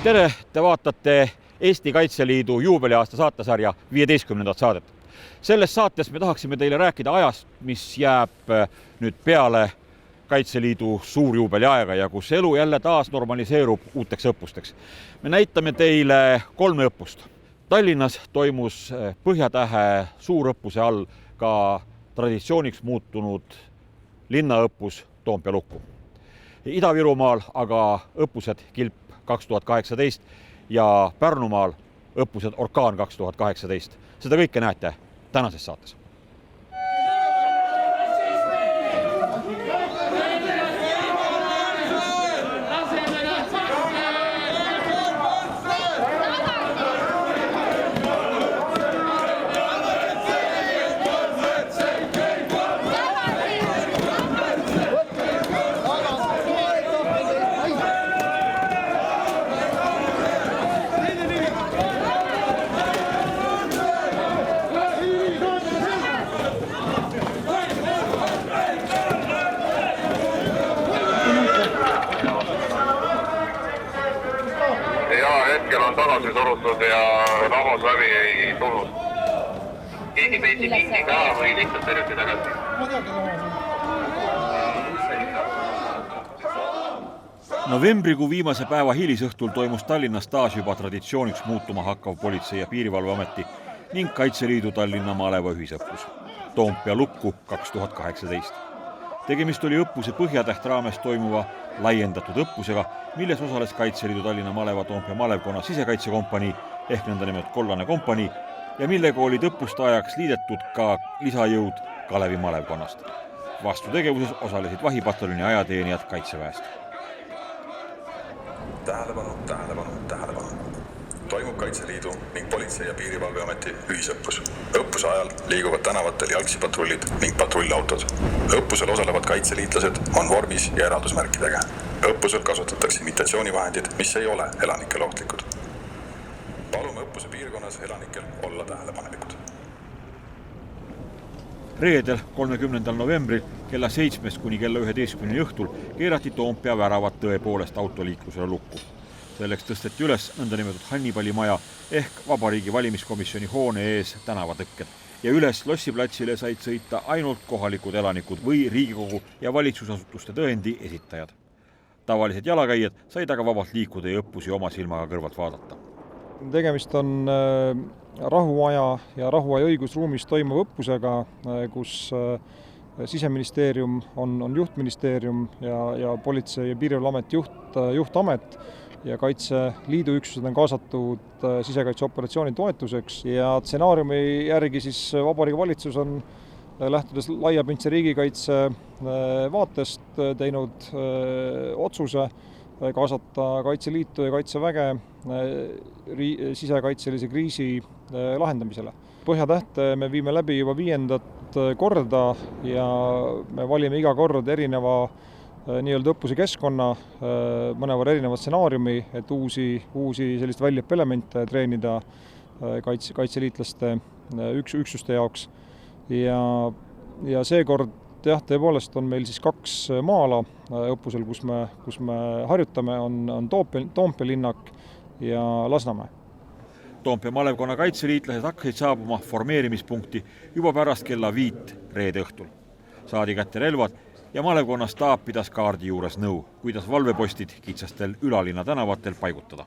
Tere, te vaatate Eesti Kaitseliidu juubeliaasta saatesarja 15. saadet. Selles saates me tahaksime teile rääkida ajast, mis jääb nüüd peale Kaitseliidu suurjuubeliaega ja kus elu jälle taas normaliseerub uuteks õppusteks. Me näitame teile 3 õppust. Tallinnas toimus Põhjatähe suurõppuse all ka traditsiooniks muutunud linnaõppus Toompea lukku. Ida-Virumaal aga õppused Kilp 2018 ja Pärnumaal õppused Orkaan 2018. Seda kõike näete tänases saates. Hetkel on tagasi surutud ja rahvas läbi ei tulnud. Keegi peeti mingi ka või lihtsalt terviti tagasi? Novembrikuu viimase päeva hilisõhtul toimus Tallinnas taas juba traditsiooniks muutuma hakkav Politsei- ja Piirivalveameti ning Kaitseliidu Tallinna maleva ühisõppus Toompea lukku 2018. Tegemist oli õppuse Põhjatäht raames toimuva laiendatud õppusega, milles osales Kaitseliidu Tallinna maleva Toompea malevkonna sisekaitsekompanii ehk nõndanimetatud kollane kompanii ja millega olid õppuste ajaks liidetud ka lisajõud Kalevi malevkonnast. Vastutegevuses osalesid vahipataljoni ajateenijad Kaitseväest. Tähelepanu, tähelepanu, tähelepanu. Toimub Kaitseliidu ning Politsei- ja Piirivalveameti ühisõppus. Õppuse ajal liiguvad tänavatel jalgsipatrullid ning patrullautod. Õppusel osalevad kaitseliitlased on vormis ja eraldusmärkidega. Õppusel kasutatakse imitatsioonivahendid, mis ei ole elanikele ohtlikud. Palume õppuse piirkonnas elanikel olla tähelepanelikud. Reedel 30. novembril kella 7 kuni kella 11 õhtul keerati Toompea väravad tõepoolest autoliiklusele lukku. Selleks tõsteti üles nõndanimetatud Hannibali maja ehk Vabariigi valimiskomisjoni hoone ees tänavatõkked ja üles Lossiplatsile said sõita ainult kohalikud elanikud või Riigikogu ja valitsusasutuste tõendi esitajad. Tavalised jalakäijad said aga vabalt liikuda ja õppusi oma silmaga kõrvalt vaadata. Tegemist on rahuaja ja rahuaja õigusruumis toimuva õppusega, kus Siseministeerium on juhtministeerium ja Politsei- ja Piirivalveameti juhtamet ja Kaitseliidu üksused on kaasatud sisekaitseoperatsiooni toetuseks ja stsenaariumi järgi siis Vabariigi Valitsus on lähtudes laiapindse riigikaitse vaatest teinud otsuse kaasata Kaitseliitu ja Kaitseväge sisekaitselise kriisi lahendamisele. Põhjatähte me viime läbi juba 5. korda ja me valime iga kord erineva nii-öelda õppuse keskkonna, mõnevõrra erineva stsenaariumi, et uusi sellist väljaõppeelemente treenida kaitseliitlaste üksuste jaoks. Ja seekord tõepoolest on meil siis 2 maala õppusel, kus me harjutame, on Toompea linnak ja Lasnamäe. Toompea malevkonna kaitseliitlased hakkasid saabuma formeerimispunkti juba pärast kella 5 reede õhtul. Saadi kätte relvad ja malevkonna staap pidas kaardi juures nõu, kuidas valvepostid kitsastel Ülalinna tänavatel paigutada.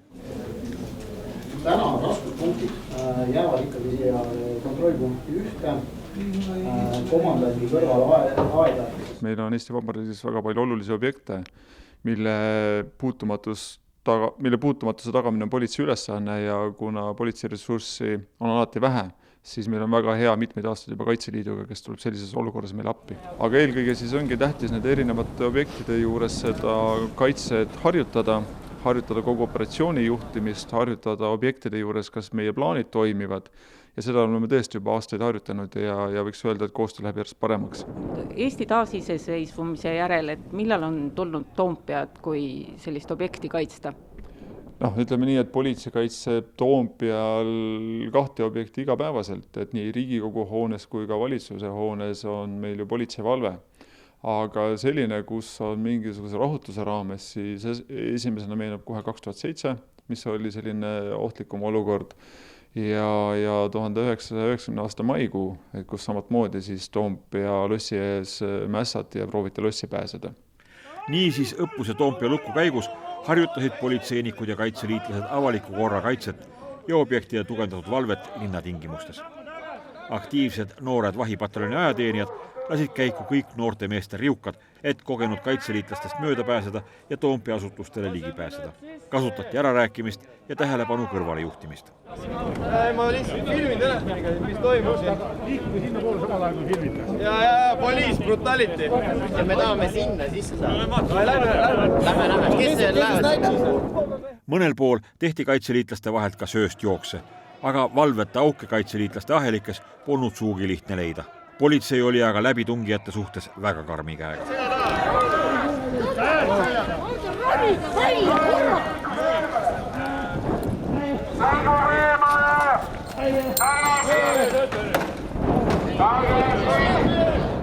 Täna raskuspunktid jäävad ikkagi siia kontrollpunkti ühte komandandi kõrval aeda. Meil on Eesti Vabariigis väga palju olulisi objekte, mille puutumatuse tagamine on politsei ülesanne ja kuna politseiressurssi on alati vähe, siis meil on väga hea mitmeid aastaid juba Kaitseliiduga, kes tuleb sellises olukorras meil appi. Aga eelkõige siis ongi tähtis nende erinevate objektide juures seda kaitset harjutada kogu operatsiooni juhtimist, harjutada objektide juures, kas meie plaanid toimivad ja seda oleme tõesti juba aastaid harjutanud ja võiks öelda, et koostöö läheb järjest paremaks. Eesti taasiseseisvumise järel, et millal on tulnud Toompead kui sellist objekti kaitsta? Ütleme nii, et politsei kaitseb Toompeal 2 objekti igapäevaselt, et nii Riigikogu hoones kui ka valitsuse hoones on meil ju politseivalve. Aga selline, kus on mingisuguse rahutuse raames, siis esimesena meenub kohe 2007 mis oli selline ohtlikum olukord. Ja 1990. aasta maikuu, kus samamoodi siis Toompea lossi ees mässati ja prooviti lossi pääseda. Niisiis õppuse Toompea lukku käigus harjutasid politseinikud ja kaitseliitlased avaliku korra kaitset ja objektide tugevdatud valvet linnatingimustes. Aktiivsed noored vahipataljoni ajateenijad lasid käiku kõik noorte meeste riukad, et kogenud kaitseliitlastest mööda pääseda ja Toompea asutustele ligi pääseda. Kasutati ärarääkimist ja tähelepanu kõrvale juhtimist. Ma lihtsalt filmin telefoniga, mis toimub siin. Liikume sinna poole samal ajal kui filmite. Ja poliis, brutality. Ja me tahame sinna sisse saada. Lähme. Kes see läheb? Mõnel pool tehti kaitseliitlaste vahelt ka sööst jookse, aga valvete auke kaitseliitlaste ahelikes polnud suugi lihtne leida. Politsei oli aga läbitungijate suhtes väga karmi käega.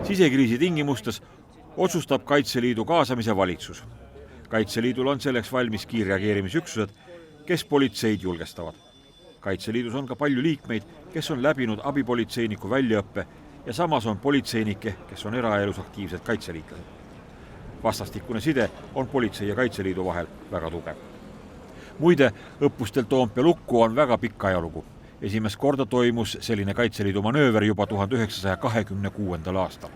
Sisekriisi tingimustes otsustab Kaitseliidu kaasamise valitsus. Kaitseliidul on selleks valmis kiirreageerimisüksused, kes politseid julgestavad. Kaitseliidus on ka palju liikmeid, kes on läbinud abipolitseiniku väljaõppe ja samas on politseinikke, kes on eraelus aktiivsed kaitseliitlased. Vastastikune side on politsei ja Kaitseliidu vahel väga tugev. Muide, õppustel Toompea lukku on väga pikk ajalugu. Esimest korda toimus selline Kaitseliidu manööver juba 1926. aastal,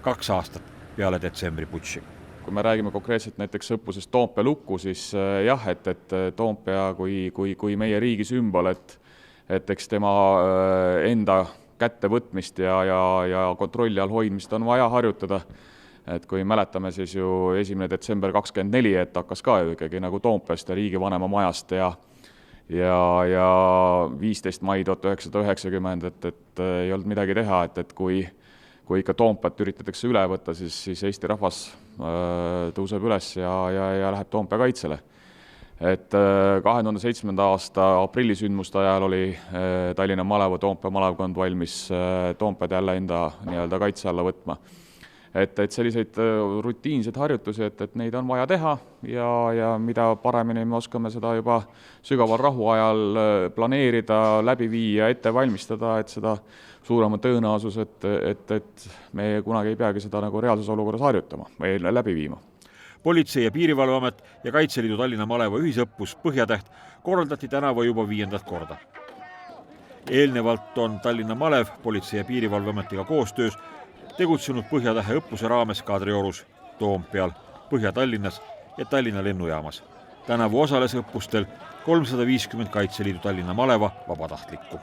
2 aastat peale detsembri putši. Kui me räägime konkreetselt näiteks õppusest Toompea lukku, siis jah, et Toompea kui meie riigi sümbol, et eks tema enda kättevõtmist ja kontrolli all hoidmist on vaja harjutada. Et kui mäletame, siis ju 1. detsember 24, et hakkas ka ikkagi nagu Toompeast ja riigivanema majast ja 15. mai 1990, et ei olnud midagi teha, et kui ikka Toompeat üritatakse üle võtta, siis Eesti rahvas tõuseb üles ja läheb Toompea kaitsele. Et 2007. aasta aprillisündmuste ajal oli Tallinna malev, Toompea malevkond valmis Toompead jälle enda nii-öelda kaitse alla võtma. Et selliseid rutiinseid harjutusi, et neid on vaja teha ja mida paremini me oskame seda juba sügaval rahuajal planeerida, läbi viia, ette valmistada, et seda suurema tõenäosus, et me kunagi ei peagi seda nagu reaalses olukorras harjutama või läbi viima. Politsei- ja Piirivalveamet ja Kaitseliidu Tallinna maleva ühisõppus Põhjatäht korraldati tänavu juba 5. korda. Eelnevalt on Tallinna malev Politsei- ja Piirivalveametiga koostöös tegutsenud Põhjatähe õppuse raames Kadriorus, Toompeal, Põhja-Tallinnas ja Tallinna lennujaamas. Tänavu osales õppustel 350 Kaitseliidu Tallinna maleva vabatahtlikku.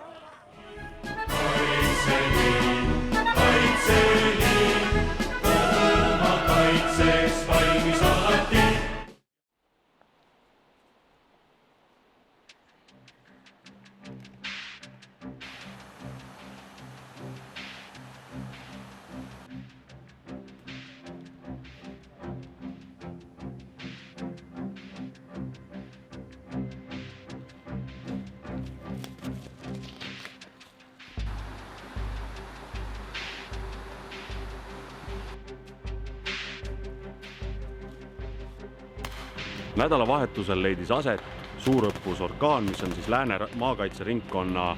Nädalavahetusel leidis aset suurõppus Orkaan, mis on siis Lääne maakaitseringkonna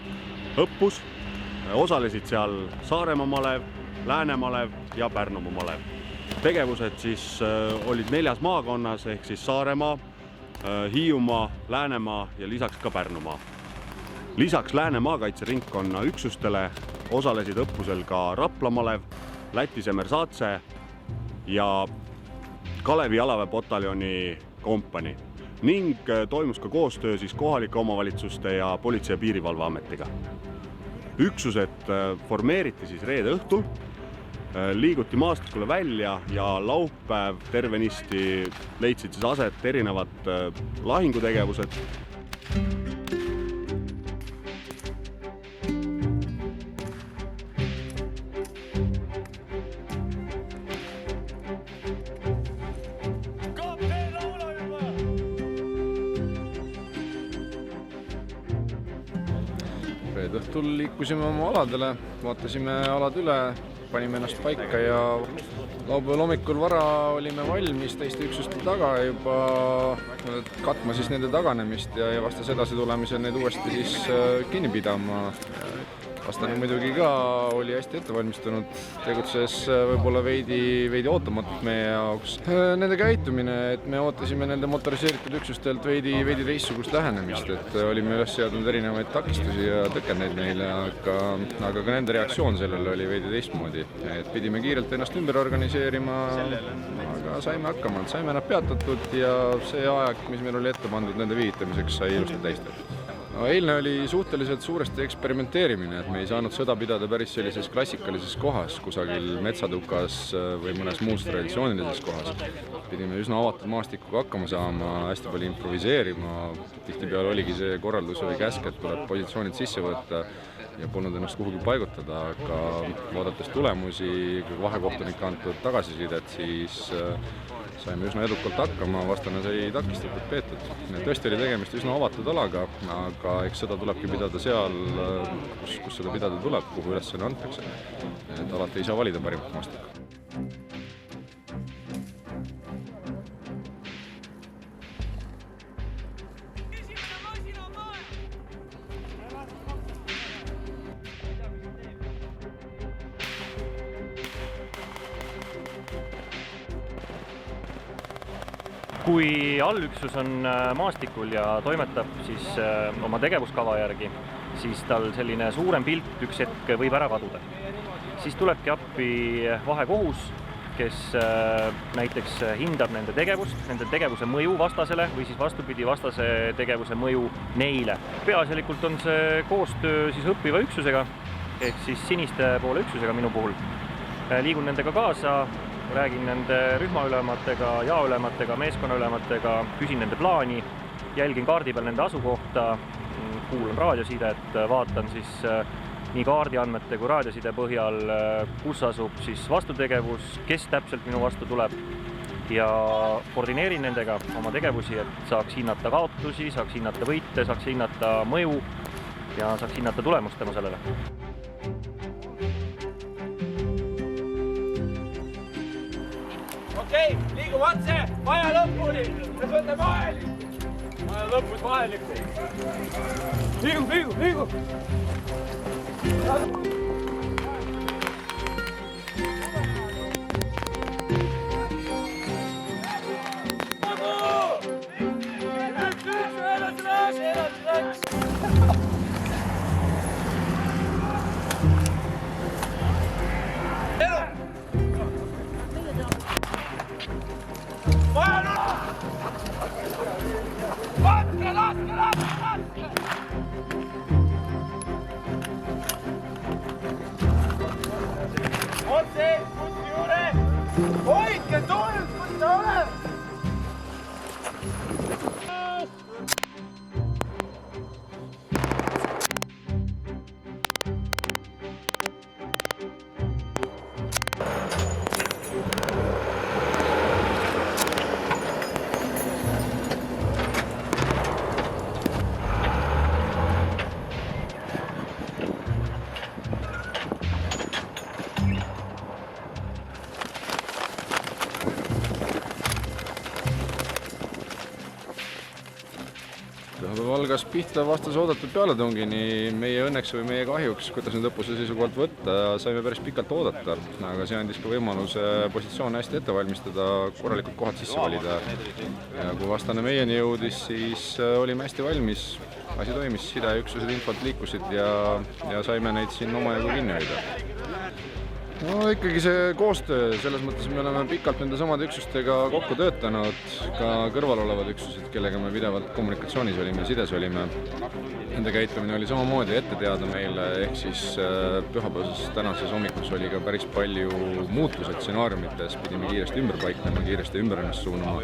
õppus. Osalesid seal Saaremaa malev, Lääne malev ja Pärnumaa malev. Tegevused siis olid 4 maakonnas ehk siis Saaremaa, Hiiumaa, Läänemaa ja lisaks ka Pärnumaa. Lisaks Lääne maakaitseringkonna üksustele osalesid õppusel ka Rapla malev, Läti Semersaatse ja Kalevi jalaväepataljoni kompani ning toimus ka koostöö siis kohalike omavalitsuste ja Politsei- ja Piirivalveametiga. Üksused formeeriti siis reede õhtul, liiguti maastikule välja ja laupäev tervenisti leidsid siis aset erinevad lahingutegevused. Õhtul liikusime oma aladele, vaatasime alad üle, panime ennast paika ja laupäeval hommikul vara olime valmis teiste üksuste taga juba katma siis nende taganemist ja vastas edasi tulemisel neid uuesti siis kinni pidama. Vastane muidugi ka oli hästi ettevalmistunud, tegutses võib-olla veidi ootamatult meie jaoks. Nende käitumine, et me ootasime nende motoriseeritud üksustelt veidi teistsugust lähenemist, et olime üles seadnud erinevaid takistusi ja tõkendeid neile, aga ka nende reaktsioon sellele oli veidi teistmoodi. Et pidime kiirelt ennast ümber organiseerima, aga saime hakkama, saime nad peatatud ja see aeg, mis meil oli ette pandud nende viivitamiseks, sai ilusti täistatud. Eilne oli suhteliselt suuresti eksperimenteerimine, et me ei saanud sõda pidada päris sellises klassikalises kohas, kusagil metsatukas või mõnes muus traditsioonilises kohas. Pidime üsna avatud maastikuga hakkama saama, hästi palju improviseerima, tihtipeale oligi see korraldus või käsk, et tuleb positsioonid sisse võtta ja polnud ennast kuhugi paigutada, aga vaadates tulemusi, vahekohtunike antud tagasisidet, siis saime üsna edukalt hakkama, vastane sai takistatud peetud. Tõesti oli tegemist üsna avatud alaga, aga eks seda tulebki pidada seal, kus seda pidada tuleb, kuhu ülesanne antakse. Et alati ei saa valida parimat maastikku. Kui allüksus on maastikul ja toimetab siis oma tegevuskava järgi, siis tal selline suurem pilt üks hetk võib ära kaduda. Siis tulebki appi vahekohus, kes näiteks hindab nende tegevust, nende tegevuse mõju vastasele või siis vastupidi vastase tegevuse mõju neile. Peaasjalikult on see koostöö siis õppiva üksusega, ehk siis siniste poole üksusega minu puhul. Liigun nendega kaasa, räägin nende rühmaülematega, jaoülematega, meeskonnaülematega, küsin nende plaani, jälgin kaardi peal nende asukohta, kuulan raadiosidet, vaatan siis nii kaardiandmete kui raadioside põhjal, kus asub siis vastutegevus, kes täpselt minu vastu tuleb ja koordineerin nendega oma tegevusi, et saaks hinnata kaotusi, saaks hinnata võite, saaks hinnata mõju ja saaks hinnata tulemust tänu sellele. Okei, liigume otse, vaja lõpuni, me võtame vahelikku. Vaja lõpus vahelikku. Liigu. Hoidke tuld, kus ta oleb! Algas pihta vastase oodatud pealetungi, nii meie õnneks või meie kahjuks, kuidas nüüd õppuse seisukohalt võtta, saime päris pikalt oodata, aga see andis ka võimaluse positsioone hästi ette valmistada, korralikult kohad sisse valida. Ja kui vastane meieni jõudis, siis olime hästi valmis, asi toimis, sideüksused infot liikusid ja saime neid siin omajagu kinni hoida. No ikkagi see koostöö, selles mõttes me oleme pikalt nende samade üksustega kokku töötanud, ka kõrval olevad üksused, kellega me pidevalt kommunikatsioonis olime, sides olime. Nende käitumine oli samamoodi ette teada meile, ehk siis pühapäevases tänases hommikus oli ka päris palju muutuse stsenaariumites, pidime kiiresti ümber paiknema, kiiresti ümber ennast suunama.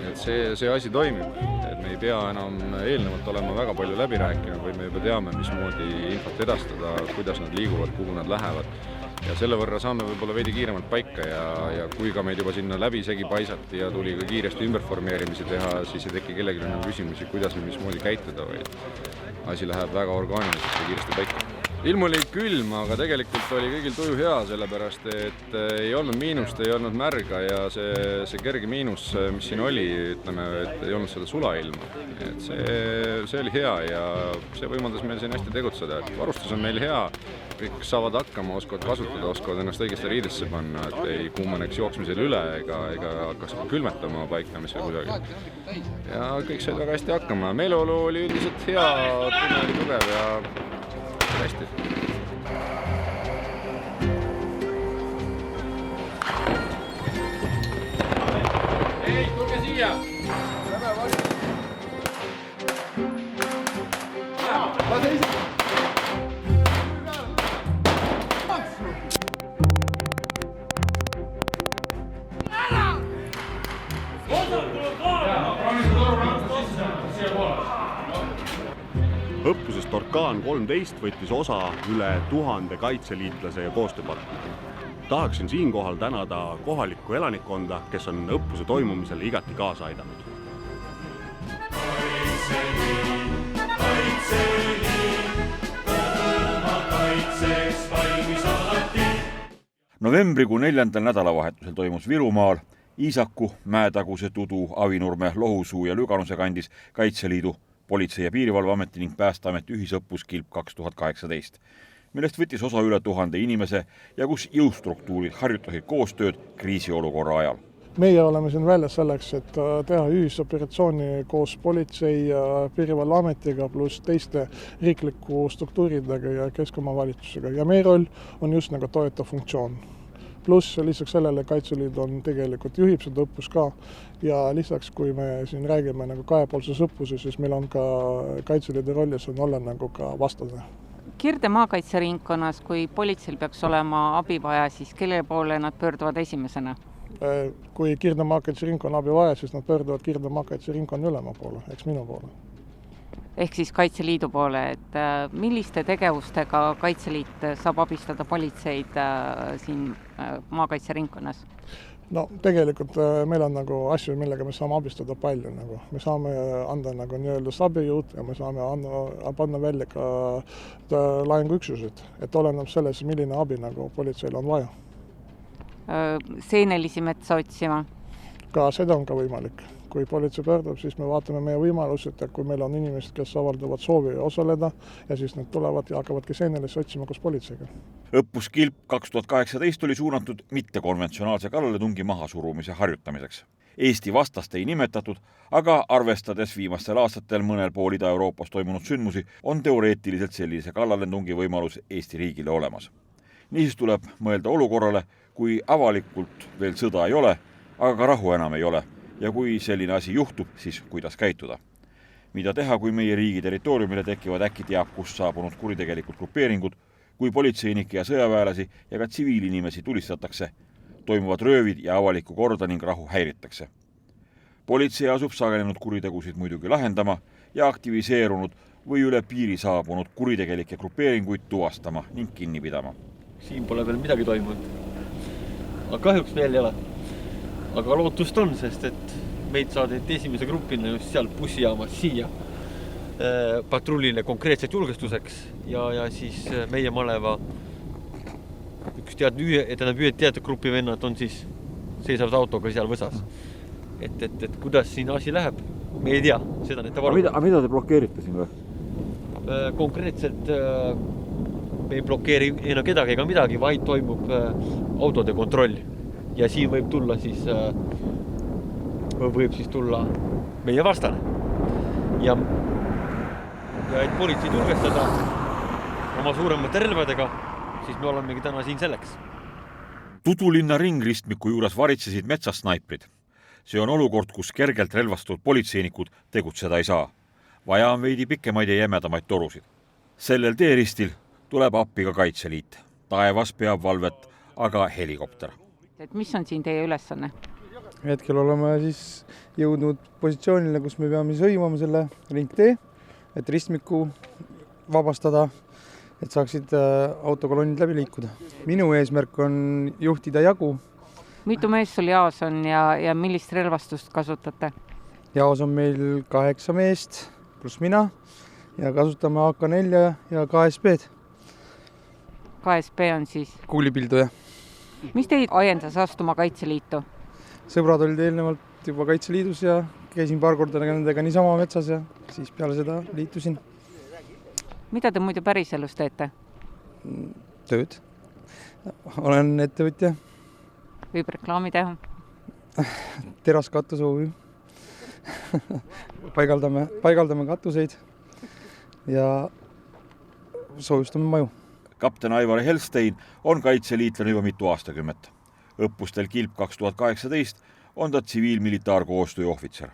Et see asi toimib, et me ei pea enam eelnevalt olema väga palju läbi rääkinud, või me juba teame, mismoodi infot edastada, kuidas nad liiguvad, kuhu nad lähevad. Ja selle võrra saame võib-olla veidi kiiremalt paika ja kui ka meid juba sinna läbi segi paisati ja tuli ka kiiresti ümberformeerimisi teha, siis ei teki kellelgi enam küsimusi, kuidas ja mismoodi käituda, vaid asi läheb väga orgaaniliselt ja kiiresti paika. ilm oli külm, aga tegelikult oli kõigil tuju hea, sellepärast et ei olnud miinust, ei olnud märga ja see kerge miinus, mis siin oli, ütleme, et ei olnud seda sulailma. Et see oli hea ja see võimaldas meil siin hästi tegutseda. Et varustus on meil hea, kõik saavad hakkama, oskavad kasutada, oskavad ennast õigesti riidesse panna, et ei kuumaneks jooksmisel üle ega hakkaks külmetama paiknemisel kusagil. Ja kõik said väga hästi hakkama. Meeleolu oli üldiselt hea, tunne oli tugev ja hästi. Ei, tulge siia! Lase ise! Õppusest Orkaan 13 võttis osa üle 1000 kaitseliitlase ja koostööpartneri. Tahaksin siinkohal tänada kohalikku elanikkonda, kes on õppuse toimumisel igati kaasa aidanud. Novembrikuu 4. nädalavahetusel toimus Virumaal Iisaku, Mäetaguse, Tudu, Avinurme, Lohusuu ja Lüganuse kandis Kaitseliidu, Politsei- ja Piirivalveameti ning Päästeameti ühisõppus Kilp 2018, millest võttis osa üle 1000 inimese ja kus jõustruktuurid harjutasid koostööd kriisiolukorra ajal. Meie oleme siin väljas selleks, et teha ühisoperatsiooni koos Politsei- ja Piirivalveametiga pluss teiste riikliku struktuuridega ja keskomavalitsusega. Ja meie roll on just nagu toetav funktsioon. Pluss lisaks sellele Kaitseliit on tegelikult juhib seda õppus ka ja lisaks, kui me siin räägime nagu kahepoolses õppuses, siis meil on ka Kaitseliidu rollis on olla nagu ka vastane. Kirde maakaitseringkonnas, kui politseil peaks olema abi vaja, siis kelle poole nad pöörduvad esimesena? Kui Kirde maakaitseringkonna abi vaja, siis nad pöörduvad Kirde maakaitseringkonna ülema poole, eks minu poole. Ehk siis Kaitseliidu poole, et milliste tegevustega Kaitseliit saab abistada politseid siin maakaitseringkonnas? No tegelikult meil on nagu asju, millega me saame abistada palju. Nagu. Me saame anda nagu nii-öelda abijõud ja me saame panna välja ka lahinguüksused, et oleneb selles, milline abi nagu politseil on vaja. Seenelisi metsa otsima? Ka seda on ka võimalik. Kui politsei pöördub, siis me vaatame meie võimalused, et kui meil on inimesed, kes avaldavad soovi osaleda ja siis nad tulevad ja hakkavadki seenelisi otsima koos politseiga. Õppus Kilp 2018 oli suunatud mittekonventsionaalse kallaletungi mahasurumise harjutamiseks. Eesti vastast ei nimetatud, aga arvestades viimastel aastatel mõnel pool Ida-Euroopas toimunud sündmusi, on teoreetiliselt sellise kallaletungi võimalus Eesti riigile olemas. Niisiis tuleb mõelda olukorrale, kui avalikult veel sõda ei ole, aga ka rahu enam ei ole. Ja kui selline asi juhtub, siis kuidas käituda? Mida teha, kui meie riigi territooriumile tekivad äkki teab, kus saabunud kuritegelikud grupeeringud, kui politseinike ja sõjaväelasi ja ka tsiviilinimesi tulistatakse, toimuvad röövid ja avalikku korda ning rahu häiritakse. Politsei asub sagenenud kuritegusid muidugi lahendama ja aktiviseerunud või üle piiri saabunud kuritegelikke grupeeringuid tuvastama ning kinni pidama. Siin pole veel midagi toimunud. Aga kahjuks veel ei ole. Aga lootust on, sest et meid saadeti esimese grupina just seal bussijaamas siia patrullile konkreetselt julgestuseks ja siis meie maleva üks teatud grupi vennad on siis seisavad autoga seal võsas. Et kuidas siin asi läheb, me ei tea. Seda aga mida te blokeerite siin või? Konkreetselt me ei blokeeri enam kedagi ega midagi, vaid toimub autode kontroll. Ja siin võib siis tulla meie vastane. Ja et politsei tulgestada oma suuremate relvadega, siis me olemegi täna siin selleks. Tudulinna ringristmiku juures varitsesid metsasnaiprid. See on olukord, kus kergelt relvastatud politseinikud tegutseda ei saa. Vaja on veidi pikemaid ja jämedamaid torusid. Sellel teeristil tuleb appi ka Kaitseliit. Taevas peab valvet, aga helikopter. Et mis on siin teie ülesanne? Hetkel oleme siis jõudnud positsioonile, kus me peame sõimama selle ringtee, et ristmiku vabastada, et saaksid autokolonnid läbi liikuda. Minu eesmärk on juhtida jagu. Mitu mees sul jaos on ja millist relvastust kasutate? Jaos on meil 8 meest pluss mina ja kasutame AK-4 ja KSB-d. KSP on siis? Kuulipilduja. Mis teid ajendas astuma Kaitseliitu? Sõbrad olid eelnevalt juba Kaitseliidus ja käisin paar korda nendega niisama metsas ja siis peale seda liitusin. Mida te muidu päriselus teete? Tööd. Olen ettevõtja. Võib reklaami teha? Teraskatus OÜ. Paigaldame katuseid ja soojustame maju. Kapten Aivar Helstein on kaitseliitlane juba mitu aastakümmet. Õppustel Kilp 2018 on ta tsiviil-militaarkoostöö ohvitser.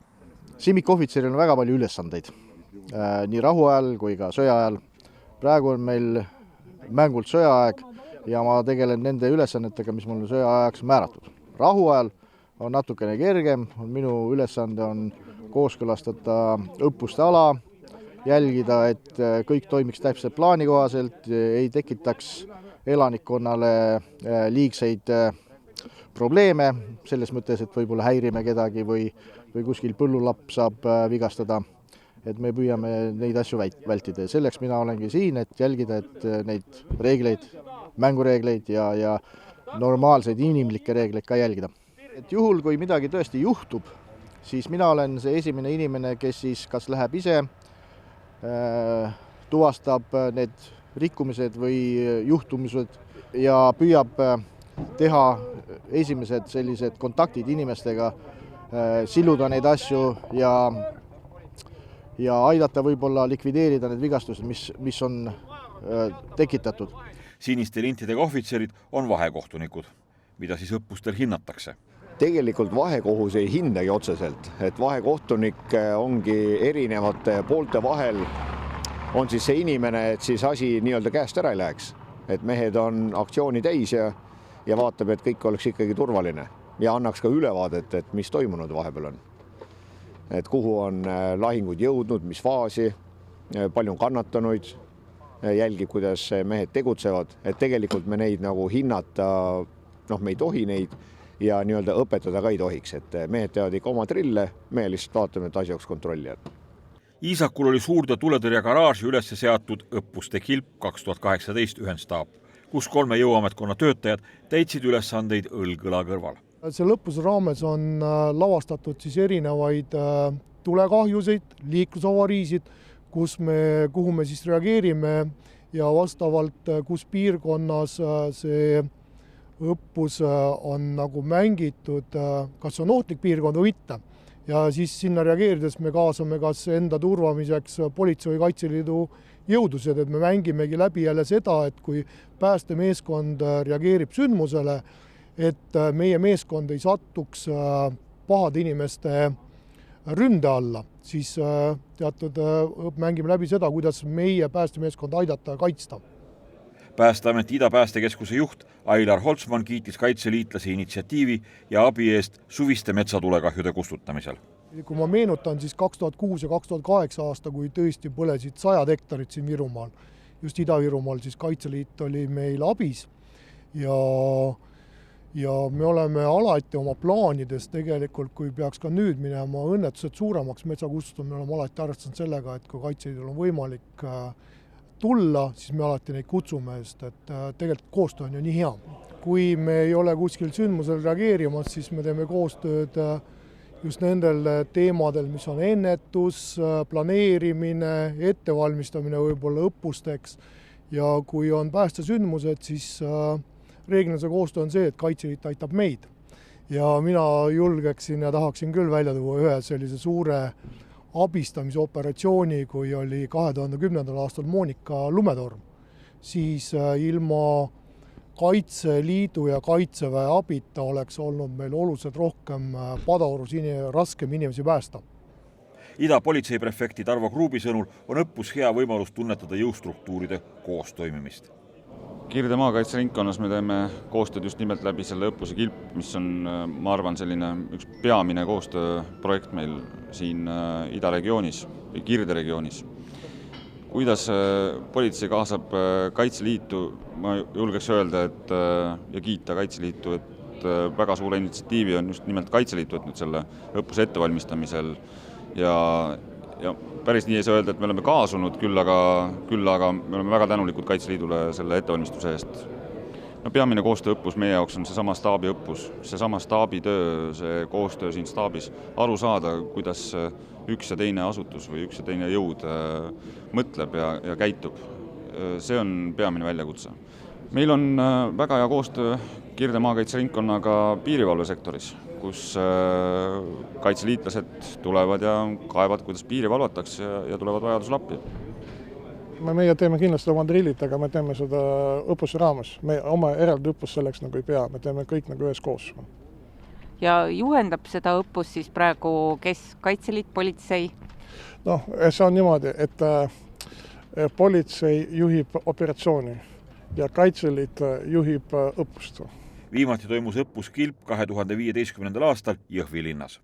Simmikohvitseril on väga palju ülesandeid, nii rahuajal kui ka sõjaajal. Praegu on meil mängult sõjaaeg ja ma tegelen nende ülesannetega, mis mul on sõjaajaks määratud. Rahuajal on natukene kergem, minu ülesande on kooskõlastada õppuste ala, jälgida, et kõik toimiks täpselt plaani kohaselt, ei tekitaks elanikkonnale liigseid probleeme, selles mõttes, et võib-olla häirime kedagi või kuskil põllulapp saab vigastada, et me püüame neid asju vältida. Selleks mina olengi siin, et jälgida, et neid reegleid, mängureegleid ja normaalseid inimlikke reegleid ka jälgida. Et juhul, kui midagi tõesti juhtub, siis mina olen see esimene inimene, kes siis kas läheb ise, tuvastab need rikkumised või juhtumised ja püüab teha esimesed sellised kontaktid inimestega, siluda neid asju ja aidata võib-olla likvideerida need vigastused, mis on tekitatud. Siniste lintidega ohvitserid on vahekohtunikud, mida siis õppustel hinnatakse. Tegelikult vahekohus ei hindagi otseselt, et vahekohtunik ongi erinevate poolte vahel, on siis see inimene, et siis asi nii-öelda käest ära ei läheks. Et mehed on aktsiooni täis ja vaatab, et kõik oleks ikkagi turvaline ja annaks ka ülevaadet, et mis toimunud vahepeal on. Et kuhu on lahingud jõudnud, mis faasi, palju on kannatanuid, jälgib, kuidas mehed tegutsevad, et tegelikult me neid nagu hinnata, me ei tohi neid ja nii-öelda õpetada ka ei tohiks, et mehed teavad ikka oma trille, me lihtsalt vaatame, et asi oleks kontrolli all. Iisakul oli suurde tuletõrje garaaži üles seatud õppuste Kilp 2018 ühendstaap, kus 3 jõuametkonna töötajad täitsid ülesandeid õlg-õla kõrval. Selle õppuse raames on lavastatud siis erinevaid tulekahjusid, liiklusavariisid, kuhu me siis reageerime ja vastavalt, kus piirkonnas see õppus on nagu mängitud, kas on ohtlik piirkond või mitte. Ja siis sinna reageerides me kaasame kas enda turvamiseks politsei või Kaitseliidu jõudused, et me mängimegi läbi jälle seda, et kui päästemeeskond reageerib sündmusele, et meie meeskond ei satuks pahade inimeste ründe alla, siis mängime läbi seda, kuidas meie päästemeeskond aidata ja kaitsta. Päästeameti Ida-Päästekeskuse juht Ailar Holtzmann kiitis kaitseliitlasi initsiatiivi ja abi eest suviste metsatulekahjude kustutamisel. Kui ma meenutan siis 2006 ja 2008 aasta, kui tõesti põlesid 100 hektarit siin Virumaal, just Ida-Virumaal, siis Kaitseliit oli meil abis ja me oleme alati oma plaanides tegelikult, kui peaks ka nüüd minema õnnetused suuremaks metsakustutamine, me oleme alati arvestanud sellega, et kui Kaitseliidul on võimalik tulla, siis me alati neid kutsume, sest et tegelikult koostöö on ju nii hea. Kui me ei ole kuskil sündmusel reageerimas, siis me teeme koostööd just nendel teemadel, mis on ennetus, planeerimine, ettevalmistamine võib-olla õppusteks ja kui on päästesündmused, siis reeglina see koostöö on see, et Kaitseliit aitab meid. Ja mina julgeksin ja tahaksin küll välja tuua ühe sellise suure abistamisoperatsiooni, kui oli 2010. aastal Moonika lumetorm, siis ilma Kaitseliidu ja Kaitseväe abita oleks olnud meil oluliselt rohkem padaorus raskem inimesi päästa. Ida-politseiprefekti Tarvo Kruubi sõnul on õppus hea võimalus tunnetada jõustruktuuride koostoimimist. Kirde maakaitseringkonnas me teeme koostööd just nimelt läbi selle õppuse Kilp, mis on, ma arvan, selline üks peamine koostööprojekt meil siin Ida-regioonis või Kirde regioonis. Kuidas politsei kaasab Kaitseliitu, ma julgeks öelda, ja kiita Kaitseliitu, et väga suure initsiatiivi on just nimelt Kaitseliit võtnud selle õppuse ettevalmistamisel ja ja päris nii ei saa öelda, et me oleme kaasunud, küll aga me oleme väga tänulikud Kaitseliidule selle ettevalmistuse eest. No peamine koostööõppus meie jaoks on seesama staabiõppus, seesama staabitöö, see koostöö siin staabis, aru saada, kuidas üks ja teine asutus või üks ja teine jõud mõtleb ja käitub. See on peamine väljakutse. Meil on väga hea koostöö Kirde maakaitseringkonnaga piirivalvesektoris, kus kaitseliitlased tulevad ja kaevad, kuidas piiri valvatakse ja tulevad vajadusel appi. Meie teeme kindlasti oma drillid, aga me teeme seda õppuse raames. Me oma eraldi õppus selleks nagu ei pea, me teeme kõik nagu ühes koos. Ja juhendab seda õppus siis praegu kes? Kaitseliit, politsei? Noh, see on niimoodi, et politsei juhib operatsiooni ja Kaitseliit juhib õppust. Viimati toimus õppus Kilp 2015. aastal Jõhvi linnas.